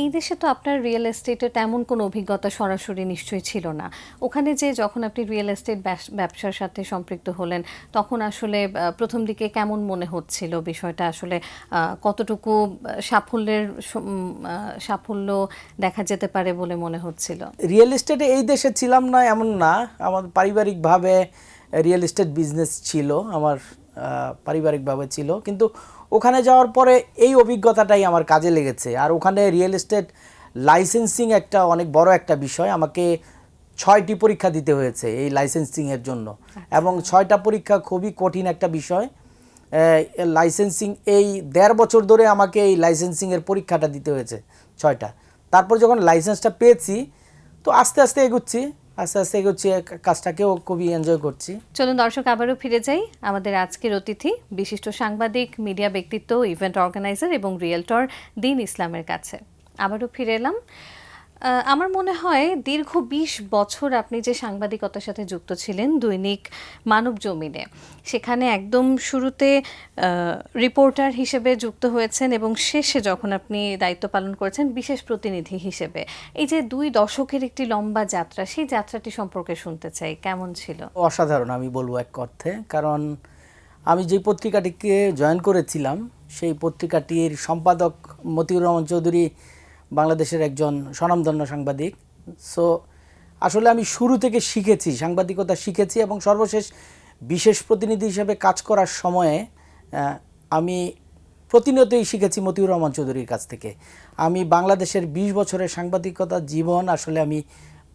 এই দেশে তো আপনার রিয়েল এস্টেটে তেমন কোনো অভিজ্ঞতা সরাসরি নিশ্চয়ই ছিল না। ওখানে যে যখন আপনি রিয়েল এস্টেট ব্যবসার সাথে সম্পৃক্ত হলেন, তখন আসলে প্রথম দিকে কেমন মনে হচ্ছিল বিষয়টা আসলে কতটুকু সাফল্য দেখা যেতে পারে বলে মনে হচ্ছিল? রিয়েল এস্টেটে এই দেশে ছিলাম না এমন না, আমার পারিবারিকভাবে রিয়েল এস্টেট বিজনেস ছিল, আমার পারিবারিকভাবে ছিল, কিন্তু ওখানে যাওয়ার পরে এই অভিজ্ঞতাটাই আমার কাজে লেগেছে। আর ওখানে রিয়েল এস্টেট লাইসেন্সিং একটা অনেক বড় একটা বিষয়, আমাকে 6টি পরীক্ষা দিতে হয়েছে এই লাইসেন্সিংয়ের জন্য, এবং 6টা পরীক্ষা খুবই কঠিন একটা বিষয়। লাইসেন্সিং এই 1.5 বছর ধরে আমাকে এই লাইসেন্সিংয়ের পরীক্ষাটা দিতে হয়েছে 6টা। তারপর যখন লাইসেন্সটা পেয়েছি তো আস্তে আস্তে এগোচ্ছি, কাজটাকেও খুবই এনজয় করছি। চলুন দর্শক, আবারও ফিরে যাই। আমাদের আজকের অতিথি বিশিষ্ট সাংবাদিক, মিডিয়া ব্যক্তিত্ব, ইভেন্ট অর্গানাইজার এবং রিয়েলটর দীন ইসলামের কাছে আবারও ফিরে এলাম। আমার মনে হয় দীর্ঘ 20 বছর আপনি যে সাংবাদিকতার সাথে যুক্ত ছিলেন দৈনিক মানব জমিনে, সেখানে একদম শুরুতে রিপোর্টার হিসেবে যুক্ত হয়েছেন এবং শেষে যখন আপনি দায়িত্ব পালন করেছেন বিশেষ প্রতিনিধি হিসেবে, এই যে 2 দশকের একটি লম্বা যাত্রা, সেই যাত্রাটি সম্পর্কে শুনতে চাই, কেমন ছিল? অসাধারণ আমি বলবো এক অর্থে, কারণ আমি যে পত্রিকাটিকে জয়েন করেছিলাম সেই পত্রিকাটির সম্পাদক মতিউর রহমান চৌধুরী বাংলাদেশের একজন স্বনামধন্য সাংবাদিক। সো আসলে আমি শুরু থেকে শিখেছি, সাংবাদিকতা শিখেছি, এবং সর্বশেষ বিশেষ প্রতিনিধি হিসেবে কাজ করার সময়ে আমি প্রতিনিয়তই শিখেছি মতিউর রহমান চৌধুরীর কাছ থেকে। আমি বাংলাদেশের 20 বছরের সাংবাদিকতা জীবন আসলে আমি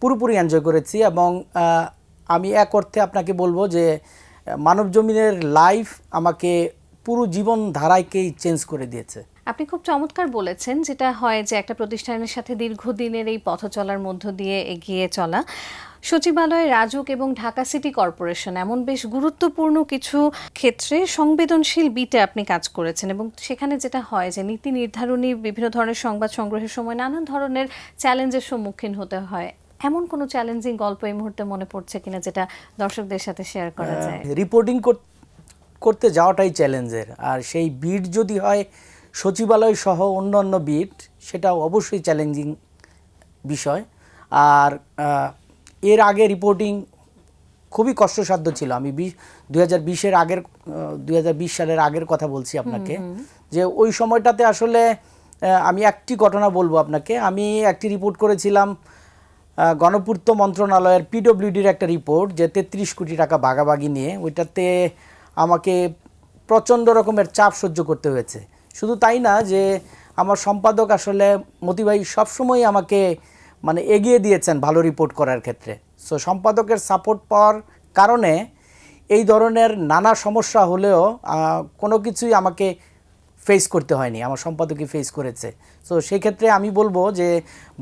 পুরোপুরি এনজয় করেছি, এবং আমি এক অর্থে আপনাকে বলবো যে মানব জমিনের লাইফ আমাকে পুরো জীবন ধারাকেই চেঞ্জ করে দিয়েছে। আপনি খুব চমৎকার বলেছেন, যেটা হয় যে একটা প্রতিষ্ঠানের সাথে দীর্ঘদিনের এই পথ চলার মধ্য দিয়ে এগিয়ে চলা। সচিবালয়, রাজুক এবং ঢাকা সিটি কর্পোরেশন এমন বেশ গুরুত্বপূর্ণ কিছু ক্ষেত্রে সংবেদনশীল বিটে আপনি কাজ করেছেন, এবং সেখানে যেটা হয় যে নীতি নির্ধারণী বিভিন্ন ধরনের সংবাদ সংগ্রহের সময় নানান ধরনের চ্যালেঞ্জের সম্মুখীন হতে হয়। এমন কোনো চ্যালেঞ্জিং গল্প এই মুহূর্তে মনে পড়ছে কিনা যেটা দর্শকদের সাথে শেয়ার করা যায়? রিপোর্টিং করতে যাওয়াটাই চ্যালেঞ্জের, আর সেই বিট যদি হয় সচিবালয় সহ অন্যান্য বিট, সেটা অবশ্যই চ্যালেঞ্জিং বিষয়। আর এর আগে রিপোর্টিং খুবই কষ্টসাধ্য ছিল। আমি 2020 আগের 2020 সালের আগের কথা বলছি আপনাকে, যে ওই সময়টাতে আসলে আমি একটি ঘটনা বলবো আপনাকে। আমি একটি রিপোর্ট করেছিলাম গণপূর্ত মন্ত্রণালয়ের পিডব্লিউডির একটা রিপোর্ট, যে 33 কোটি টাকা ভাগাভাগি নিয়ে। ওইটাতে আমাকে প্রচণ্ড রকমের চাপ সহ্য করতে হয়েছে। শুধু তাই না, যে আমার সম্পাদক আসলে মতি ভাই সবসময় আমাকে মানে এগিয়ে দিয়েছেন ভালো রিপোর্ট করার ক্ষেত্রে। সো সম্পাদকের সাপোর্ট পাওয়ার কারণে এই ধরনের নানা সমস্যা হলেও কোনো কিছুই আমাকে ফেস করতে হয়নি, আমার সম্পাদকই ফেস করেছে। সো সেই ক্ষেত্রে আমি বলবো যে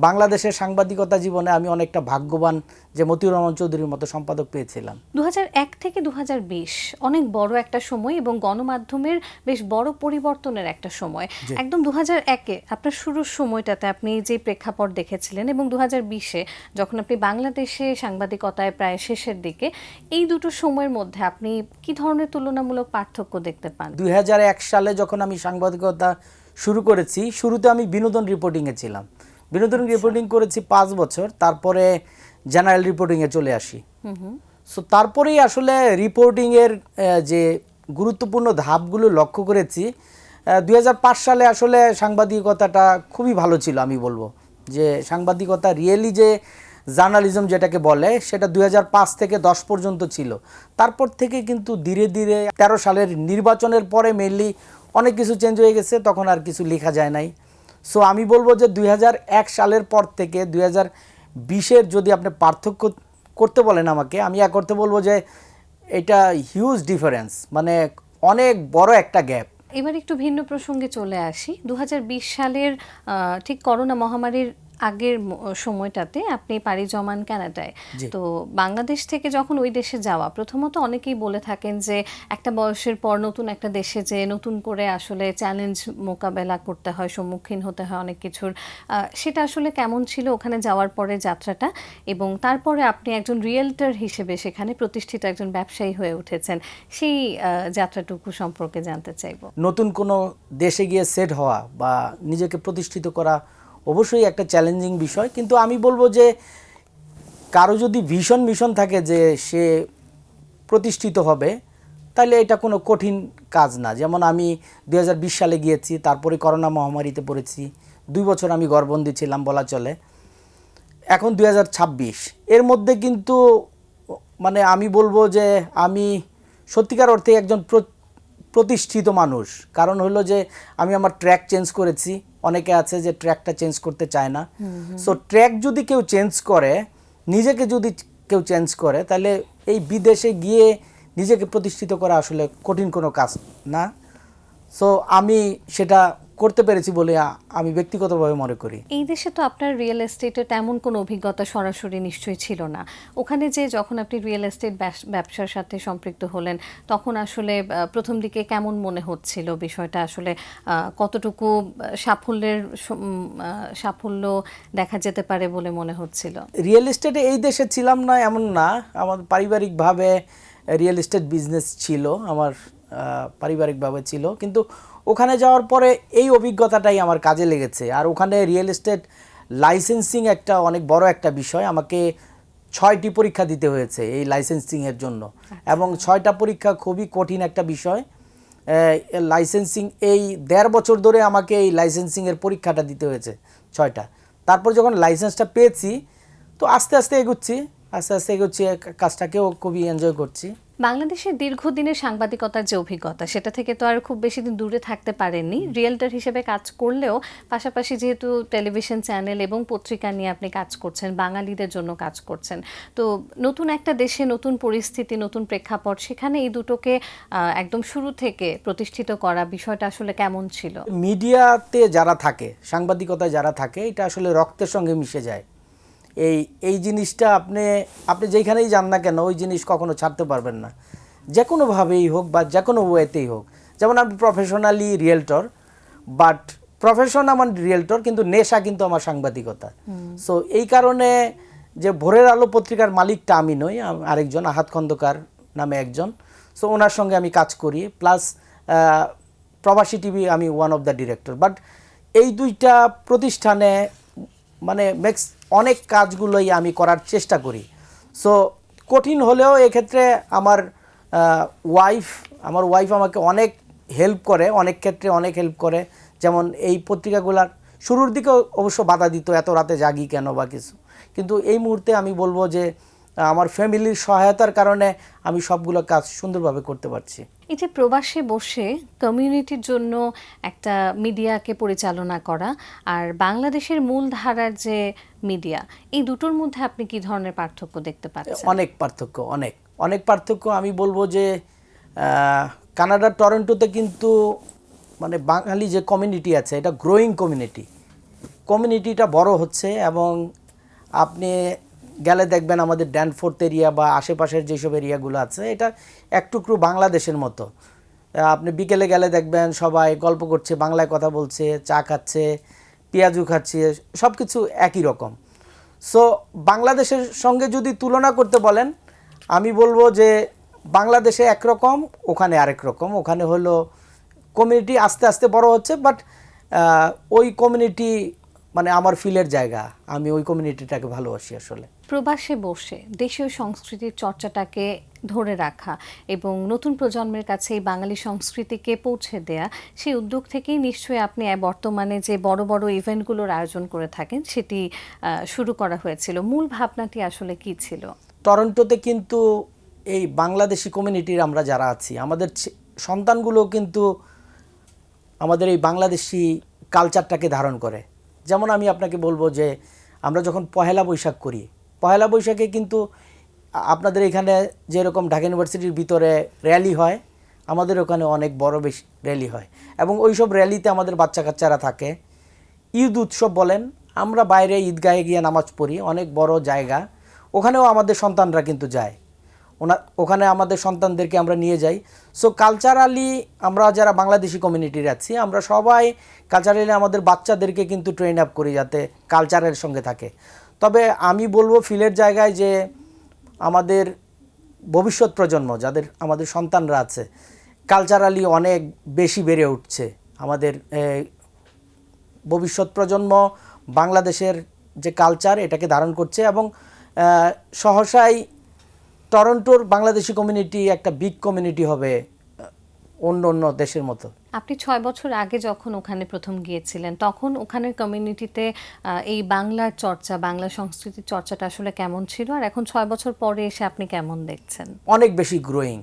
বাংলাদেশের সাংবাদিকতা জীবনে আমি অনেকটা ভাগ্যবান যে মতিউর রহমান চৌধুরীর মতো সম্পাদক পেয়েছিলাম। 2001 থেকে 2020 অনেক বড় একটা সময় এবং গণমাধ্যমের বেশ বড় পরিবর্তনের একটা সময়। একদম 2001-এ আপনার শুরুর সময়টাতে আপনি যে প্রেক্ষাপট দেখেছিলেন এবং 2020-এ যখন আপনি বাংলাদেশে সাংবাদিকতায় প্রায় শেষের দিকে, এই দুটো সময়ের মধ্যে আপনি কি ধরনের তুলনামূলক পার্থক্য দেখতে পান? 2001 সালে যখন আমি সাংবাদিকতা শুরু করেছি, শুরুতে আমি বিনোদন রিপোর্টিংয়ে ছিলাম। বিনোদন রিপোর্টিং করেছি 5 বছর, তারপরে জেনারেল রিপোর্টিংয়ে চলে আসি। সো তারপরেই আসলে রিপোর্টিংয়ের যে গুরুত্বপূর্ণ ধাপগুলো লক্ষ্য করেছি। 2005 সালে আসলে সাংবাদিকতাটা খুবই ভালো ছিল। আমি বলবো যে সাংবাদিকতা রিয়েলি যে জার্নালিজম যেটাকে বলে, সেটা 2005 থেকে 10 পর্যন্ত ছিল। তারপর থেকে কিন্তু ধীরে ধীরে 13 সালের নির্বাচনের পরে মেইনলি অনেক কিছু চেঞ্জ হয়ে গেছে, তখন আর কিছু লেখা যায় নাই। সো আমি বলবো যে 2001 সালের পর থেকে 2020-এর যদি আপনি পার্থক্য করতে বলেন আমাকে, আমি এক করতে বলবো যে এটা হিউজ ডিফারেন্স, মানে অনেক বড় একটা গ্যাপ। এবার একটু ভিন্ন প্রসঙ্গে চলে আসি। 2020 সালের ঠিক করোনা মহামারীর আগের সময়টাতে আপনি পাড়ি জমান কানাডায়। তো বাংলাদেশ থেকে যখন ওই দেশে যাওয়া, প্রথমত অনেকেই বলে থাকেন যে একটা বয়সের পর নতুন একটা দেশে যে নতুন করে আসলে চ্যালেঞ্জ মোকাবেলা করতে হয়, সম্মুখীন হতে হয় অনেক কিছুর। সেটা আসলে কেমন ছিল ওখানে যাওয়ার পরে যাত্রাটা, এবং তারপরে আপনি একজন রিয়েলটর হিসেবে সেখানে প্রতিষ্ঠিত একজন ব্যবসায়ী হয়ে উঠেছেন, সেই যাত্রাটুকু সম্পর্কে জানতে চাইব। নতুন কোনো দেশে গিয়ে সেট হওয়া বা নিজেকে প্রতিষ্ঠিত করা অবশ্যই একটা চ্যালেঞ্জিং বিষয়, কিন্তু আমি বলবো যে কারো যদি ভীষণ মিশন থাকে যে সে প্রতিষ্ঠিত হবে, তাহলে এটা কোনো কঠিন কাজ না। যেমন আমি 2020 সালে গিয়েছি, তারপরে করোনা মহামারীতে পড়েছি, 2 বছর আমি ঘরবন্দি ছিলাম বলা চলে। এখন 2026, এর মধ্যে কিন্তু মানে আমি বলবো যে আমি সত্যিকার অর্থে একজন প্রতিষ্ঠিত মানুষ। কারণ হলো যে আমি আমার ট্র্যাক চেঞ্জ করেছি, অনেকে আছে যে ট্র্যাকটা চেঞ্জ করতে চায় না। সো ট্র্যাক যদি কেউ চেঞ্জ করে, নিজেকে যদি কেউ চেঞ্জ করে, তাহলে এই বিদেশে গিয়ে নিজেকে প্রতিষ্ঠিত করা আসলে কঠিন কোনো কাজ না। সো আমি সেটা করতে পেরেছি বলে আমি ব্যক্তিগতভাবে মনে করি। এই দেশে তো আপনার রিয়েল এস্টেটে তেমন কোনো অভিজ্ঞতা সরাসরি নিশ্চয়ই ছিল না। ওখানে যে যখন আপনি রিয়েল এস্টেট ব্যবসার সাথে সম্পৃক্ত হলেন, তখন আসলে প্রথম দিকে কেমন মনে হচ্ছিল বিষয়টা? আসলে কতটুকু সাফল্য দেখা যেতে পারে বলে মনে হচ্ছিল? রিয়েল এস্টেটে এই দেশে ছিলাম না এমন না, আমার পারিবারিকভাবে রিয়েল এস্টেট বিজনেস ছিল, আমার পারিবারিকভাবে ছিল। কিন্তু ওখানে যাওয়ার পরে এই অভিজ্ঞতাটাই আমার কাজে লেগেছে। আর ওখানে রিয়েল এস্টেট লাইসেন্সিং একটা অনেক বড় একটা বিষয়। আমাকে 6টি পরীক্ষা দিতে হয়েছে এই লাইসেন্সিংয়ের জন্য, এবং 6টা পরীক্ষা খুবই কঠিন একটা বিষয়। লাইসেন্সিং এই 1.5 বছর ধরে আমাকে এই লাইসেন্সিংয়ের পরীক্ষাটা দিতে হয়েছে 6টা। তারপর যখন লাইসেন্সটা পেয়েছি, তো আস্তে আস্তে এগোচ্ছি, কাজটাকেও খুবই এনজয় করছি। বাংলাদেশের দীর্ঘদিনের সাংবাদিকতার যে অভিজ্ঞতা, সেটা থেকে তো আর খুব বেশি দিন দূরে থাকতে পারেননি। রিয়েলটর হিসেবে কাজ করলেও পাশাপাশি যেহেতু টেলিভিশন চ্যানেল এবং পত্রিকা নিয়ে আপনি কাজ করছেন, বাঙালিদের জন্য কাজ করছেন, তো নতুন একটা দেশে নতুন পরিস্থিতি, নতুন প্রেক্ষাপট, সেখানে এই দুটোকে একদম শুরু থেকে প্রতিষ্ঠিত করা বিষয়টা আসলে কেমন ছিল? মিডিয়াতে যারা থাকে, সাংবাদিকতায় যারা থাকে, এটা আসলে রক্তের সঙ্গে মিশে যায়। এই জিনিসটা আপনি যেখানেই যান না কেন, ওই জিনিস কখনো ছাড়তে পারবেন না, যে কোনোভাবেই হোক বা যে কোনো ওয়েতেই হোক। যেমন আমি প্রফেশনালি রিয়েলটর, বাট প্রফেশন আমার রিয়েলটর, কিন্তু নেশা কিন্তু আমার সাংবাদিকতা। সো এই কারণে যে ভোরের আলো পত্রিকার মালিকটা আমি নই, আরেকজন আহাত খন্দকার নামে একজন। সো ওনার সঙ্গে আমি কাজ করি, প্লাস প্রবাসী টিভি আমি one of the director. But এই দুইটা প্রতিষ্ঠানে মানে অনেক কাজগুলোই আমি করার চেষ্টা করি। সো কঠিন হলেও এক্ষেত্রে আমার ওয়াইফ আমাকে অনেক হেল্প করে, অনেক ক্ষেত্রে অনেক হেল্প করে। যেমন এই পত্রিকাগুলার শুরুর দিকে অবশ্য বাধা দিত, এত রাতে জাগি কেন বা কিছু, কিন্তু এই মুহূর্তে আমি বলবো যে আমার ফ্যামিলির সহায়তার কারণে আমি সবগুলো কাজ সুন্দরভাবে করতে পারছি। এই যে প্রবাসে বসে কমিউনিটির জন্য একটা মিডিয়াকে পরিচালনা করা আর বাংলাদেশের মূল ধারার যে মিডিয়া, এই দুটোর মধ্যে আপনি কি ধরনের পার্থক্য দেখতে পাচ্ছেন? অনেক পার্থক্য। আমি বলবো যে কানাডার টরন্টোতে কিন্তু মানে বাঙালি যে কমিউনিটি আছে, এটা গ্রোয়িং কমিউনিটিটা বড় হচ্ছে, এবং আপনি গেলে দেখবেন আমাদের ড্যানফোর্থ এরিয়া বা আশেপাশের যেসব এরিয়াগুলো আছে, এটা একটুকরো বাংলাদেশের মতো। আপনি বিকেলে গেলে দেখবেন সবাই গল্প করছে, বাংলায় কথা বলছে, চা খাচ্ছে, পেঁয়াজু খাচ্ছে, সব কিছু একই রকম। সো বাংলাদেশের সঙ্গে যদি তুলনা করতে বলেন, আমি বলবো যে বাংলাদেশে একরকম, ওখানে আরেক রকম। ওখানে হলো কমিউনিটি আস্তে আস্তে বড় হচ্ছে, বাট ওই কমিউনিটি মানে আমার ফিলের জায়গা, আমি ওই কমিউনিটিটাকে ভালোবাসি আসলে। প্রবাসে বসে দেশীয় সংস্কৃতির চর্চাটাকে ধরে রাখা এবং নতুন প্রজন্মের কাছে এই বাঙালি সংস্কৃতিকে পৌঁছে দেয়া, সেই উদ্যোগ থেকেই নিশ্চয়ই আপনি বর্তমানে যে বড় বড় ইভেন্টগুলোর আয়োজন করে থাকেন, সেটি শুরু করা হয়েছিল। মূল ভাবনাটি আসলে কি ছিল? টরন্টোতে কিন্তু এই বাংলাদেশি কমিউনিটির আমরা যারা আছি, আমাদের সন্তানগুলো কিন্তু আমাদের এই বাংলাদেশি কালচারটাকে ধারণ করে। যেমন আমি আপনাকে বলবো যে আমরা যখন পহেলা বৈশাখ করি, পহেলা বৈশাখে কিন্তু আপনাদের এখানে যেরকম ঢাকা ইউনিভার্সিটির ভিতরে র্যালি হয়, আমাদের ওখানে অনেক বড় বেশি র্যালি হয়, এবং ওই সব র্যালিতে আমাদের বাচ্চা কাচ্চারা থাকে। ঈদ উৎসব বলেন, আমরা বাইরে ঈদগাহে গিয়ে নামাজ পড়ি, অনেক বড় জায়গা, ওখানেও আমাদের সন্তানরা কিন্তু যায়, ওখানে আমাদের সন্তানদেরকে আমরা নিয়ে যাই। সো কালচারালি আমরা যারা বাংলাদেশি কমিউনিটির আছি, আমরা সবাই কালচারালি আমাদের বাচ্চাদেরকে কিন্তু ট্রেন আপ করি যাতে কালচারের সঙ্গে থাকে। তবে আমি বলবো ফিলের জায়গায় যে আমাদের ভবিষ্যৎ প্রজন্ম, যাদের আমাদের সন্তানরা আছে, কালচারালি অনেক বেশি বেড়ে উঠছে। আমাদের ভবিষ্যৎ প্রজন্ম বাংলাদেশের যে কালচার এটাকে ধারণ করছে এবং সহসাই টরন্টোর বাংলাদেশি কমিউনিটি একটা বিগ কমিউনিটি হবে অন্য অন্য দেশের মতো। আপনি 6 বছর আগে যখন ওখানে প্রথম গিয়েছিলেন তখন ওখানের কমিউনিটিতে এই বাংলার চর্চা, বাংলা সংস্কৃতির চর্চাটা আসলে কেমন ছিল, আর এখন 6 বছর পরে এসে আপনি কেমন দেখছেন? অনেক বেশি গ্রোয়িং,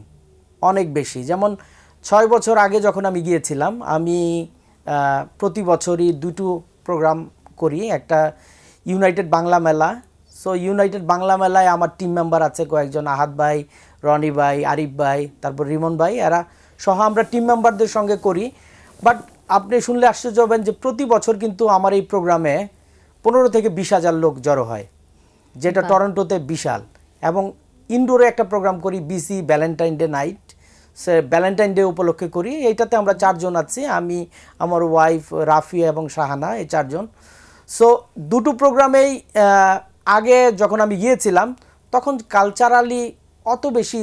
অনেক বেশি। যেমন 6 বছর আগে যখন আমি গিয়েছিলাম, আমি প্রতি বছরই দুটো প্রোগ্রাম করি, একটা ইউনাইটেড বাংলা মেলা। সো ইউনাইটেড বাংলা মেলায় আমার টিম মেম্বার আছে কয়েকজন, আহাদ ভাই, রনি ভাই, আরিফ ভাই, তারপর রিমন ভাই, এরা সহ আমরা টিম মেম্বারদের সঙ্গে করি। বাট আপনি শুনলে আশ্চর্য হবেন যে প্রতি বছর কিন্তু আমার এই প্রোগ্রামে 15 থেকে 20,000 লোক জড়ো হয়, যেটা টরন্টোতে বিশাল। এবং ইনডোরে একটা প্রোগ্রাম করি, বিসি ভ্যালেন্টাইন ডে নাইট, সে ভ্যালেন্টাইন ডে উপলক্ষে করি। এইটাতে আমরা 4 জন আছি, আমি, আমার ওয়াইফ রাফিয়া এবং শাহানা, এই 4 জন। সো দুটো প্রোগ্রামেই আগে যখন আমি গিয়েছিলাম তখন কালচারালি অত বেশি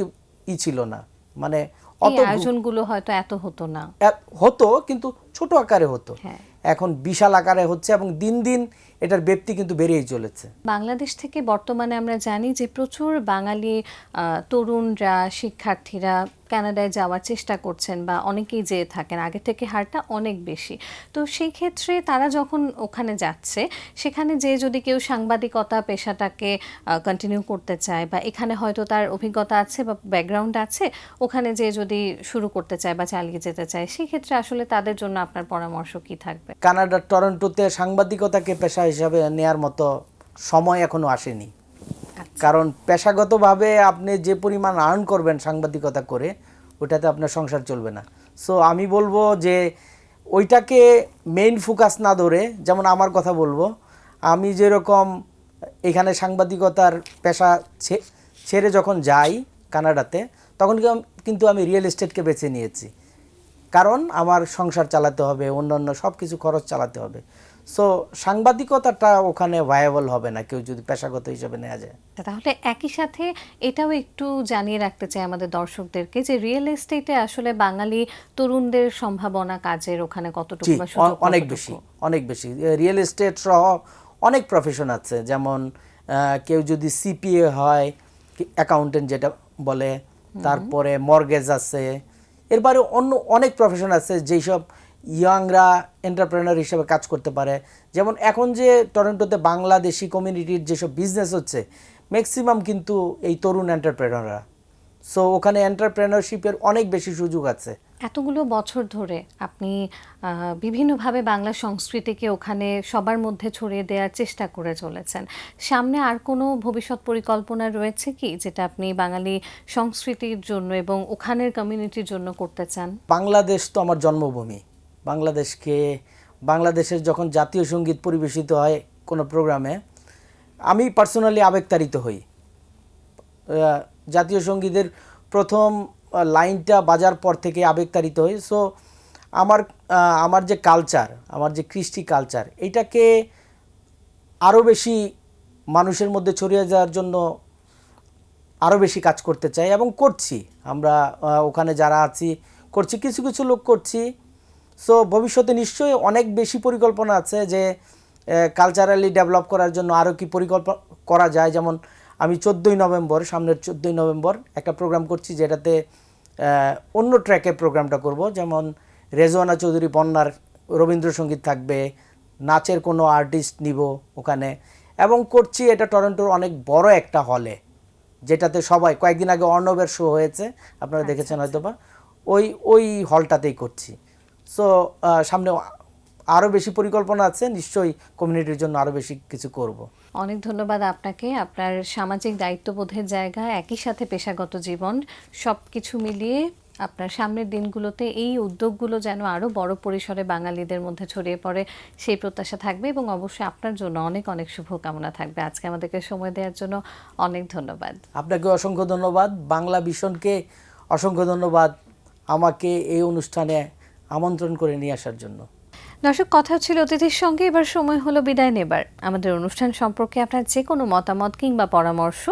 ছিল না, মানে এই আয়োজনগুলো হয়তো এত হতো না, হতো কিন্তু ছোট আকারে হতো। হ্যাঁ। এখন বিশাল আকারে হচ্ছে এবং দিন দিন এটার ব্যাপ্তি কিন্তু বেড়েই চলেছে। বাংলাদেশ থেকে বর্তমানে আমরা জানি যে প্রচুর বাঙালি তরুণরা, শিক্ষার্থীরা কানাডায় যাওয়ার চেষ্টা করছেন বা অনেকেই যেয়ে থাকেন, আগে থেকে হারটা অনেক বেশি। তো সেই ক্ষেত্রে তারা যখন ওখানে যাচ্ছে, সেখানে যে যদি কেউ সাংবাদিকতা পেশাটাকে কন্টিনিউ করতে চায় বা এখানে হয়তো তার অভিজ্ঞতা আছে বা ব্যাকগ্রাউন্ড আছে, ওখানে যে যদি শুরু করতে চায় বা চালিয়ে যেতে চায়, সেই ক্ষেত্রে আসলে তাদের জন্য আপনার পরামর্শ কি থাকবে? কানাডার টরন্টোতে সাংবাদিকতাকে পেশা হিসাবে নেয়ার মতো সময় এখনো আসেনি। কারণ পেশাগতভাবে আপনি যে পরিমাণ আর্ন করবেন সাংবাদিকতা করে, ওটাতে আপনার সংসার চলবে না। সো আমি বলবো যে ওইটাকে মেইন ফোকাস না ধরে, যেমন আমার কথা বলবো, আমি যেরকম এখানে সাংবাদিকতার পেশা ছেড়ে যখন যাই কানাডাতে, তখন কিন্তু আমি রিয়েল এস্টেটকে বেছে নিয়েছি। কারণ আমার সংসার চালাতে হবে, অন্যান্য সব কিছু খরচ চালাতে হবে। সো সাংবাদিকতাটা ওখানে ভায়াবল হবে না কেউ যদি পেশাগত হিসেবে নেওয়া যায়। তাহলে একই সাথে এটাও একটু জানিয়ে রাখতে চাই আমাদের দর্শকদেরকে যে রিয়েল এস্টেটে আসলে বাঙালি তরুণদের সম্ভাবনা কাজের ওখানে কতটুকু বা সুযোগ অনেক বেশি, অনেক বেশি। রিয়েল এস্টেট সহ অনেক প্রফেশন আছে, যেমন কেউ যদি সিপিএ হয়, অ্যাকাউন্টেন্ট যেটা বলে, তারপরে মর্গেজ আছে, এর বাইরে অন্য অনেক প্রফেশন আছে যেই সব ইয়াংরা এন্টারপ্রেনার হিসেবে কাজ করতে পারে। যেমন এখন যে টরন্টোতে বাংলাদেশি কমিউনিটির যেসব বিজনেস হচ্ছে, ম্যাক্সিমাম কিন্তু এই তরুণ এন্টারপ্রেনাররা। সো ওখানে এন্টারপ্রেনারশিপের অনেক বেশি সুযোগ আছে। এতগুলো বছর ধরে আপনি বিভিন্নভাবে বাংলা সংস্কৃতিকে ওখানে সবার মধ্যে ছড়িয়ে দেওয়ার চেষ্টা করে চলেছেন। সামনে আর কোনো ভবিষ্যৎ পরিকল্পনা রয়েছে কি, যেটা আপনি বাঙালি সংস্কৃতির জন্য এবং ওখানের কমিউনিটির জন্য করতে চান? বাংলাদেশ তো আমার জন্মভূমি। বাংলাদেশের যখন জাতীয় সঙ্গীত পরিবেশিত হয় কোনো প্রোগ্রামে, আমি পার্সোনালি আবেগতাড়িত হই। জাতীয় সঙ্গীতের প্রথম লাইনটা বাজার পর থেকে আবেগতাড়িত হই। সো আমার যে কালচার, আমার যে কৃষ্টি কালচার, এটাকে আরও বেশি মানুষের মধ্যে ছড়িয়ে যাওয়ার জন্য আরও বেশি কাজ করতে চাই এবং করছি। আমরা ওখানে যারা আছি করছি, কিছু কিছু লোক করছি। সো ভবিষ্যতে নিশ্চয়ই অনেক বেশি পরিকল্পনা আছে যে কালচারালি ডেভেলপ করার জন্য আরও কি পরিকল্পনা করা যায়। যেমন আমি 14ই নভেম্বর, সামনের 14ই নভেম্বর একটা প্রোগ্রাম করছি, যেটাতে অন্য ট্র্যাকে প্রোগ্রামটা করব। যেমন রেজওয়ানা চৌধুরী বন্যার রবীন্দ্রসঙ্গীত থাকবে, নাচের কোনো আর্টিস্ট নিব ওখানে, এবং করছি এটা টরন্টোর অনেক বড় একটা হলে, যেটাতে সবাই, কয়েকদিন আগে অর্ণবের শো হয়েছে, আপনারা দেখেছেন হয়তো বা, ওই হলটাতেই করছি। সো সামনে আরও বেশি পরিকল্পনা আছে, নিশ্চয়ই কমিউনিটির জন্য আরও বেশি কিছু করব। অনেক ধন্যবাদ আপনাকে। আপনার সামাজিক দায়িত্ববোধের জায়গা, একই সাথে পেশাগত জীবন, সব কিছু মিলিয়ে আপনার সামনের দিনগুলোতে এই উদ্যোগগুলো যেন আরও বড় পরিসরে বাঙালিদের মধ্যে ছড়িয়ে পড়ে, সেই প্রত্যাশা থাকবে এবং অবশ্যই আপনার জন্য অনেক অনেক শুভকামনা থাকবে। আজকে আমাদেরকে সময় দেওয়ার জন্য অনেক ধন্যবাদ। আপনাকে অসংখ্য ধন্যবাদ, বাংলা ভিশনকে অসংখ্য ধন্যবাদ আমাকে এই অনুষ্ঠানে আমন্ত্রণ করে নিয়ে আসার জন্য। দর্শক, কথা ছিল অতিথির সঙ্গে, এবার সময় হলো বিদায় নেবার। আমাদের অনুষ্ঠান সম্পর্কে আপনার যে কোনো মতামত কিংবা পরামর্শ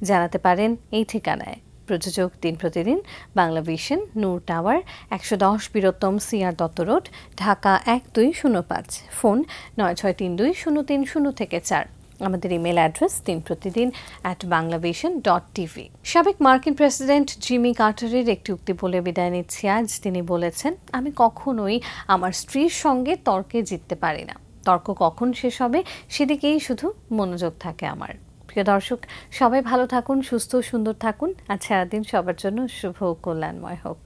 জানাতে পারেন এই ঠিকানায়। প্রযোজক দিন প্রতিদিন, Bangla vision, Noor tower, 110 Birottam CR Dutta road, Dhaka 1205, phone 96320303-4। আমাদের ইমেল অ্যাড্রেস dinprotidin@banglavision.tv। সাবেক মার্কিন প্রেসিডেন্ট জিমি কার্টারের একটি উক্তি বলে বিদায় নিচ্ছি আজ। তিনি বলেছেন, আমি কখনোই আমার স্ত্রীর সঙ্গে তর্কে জিততে পারি না। তর্ক কখন শেষ হবে সেদিকেই শুধু মনোযোগ থাকে আমার। প্রিয় দর্শক, সবাই ভালো থাকুন, সুস্থ সুন্দর থাকুন। আজ সারাদিন সবার জন্য শুভ ও কল্যাণময় হোক।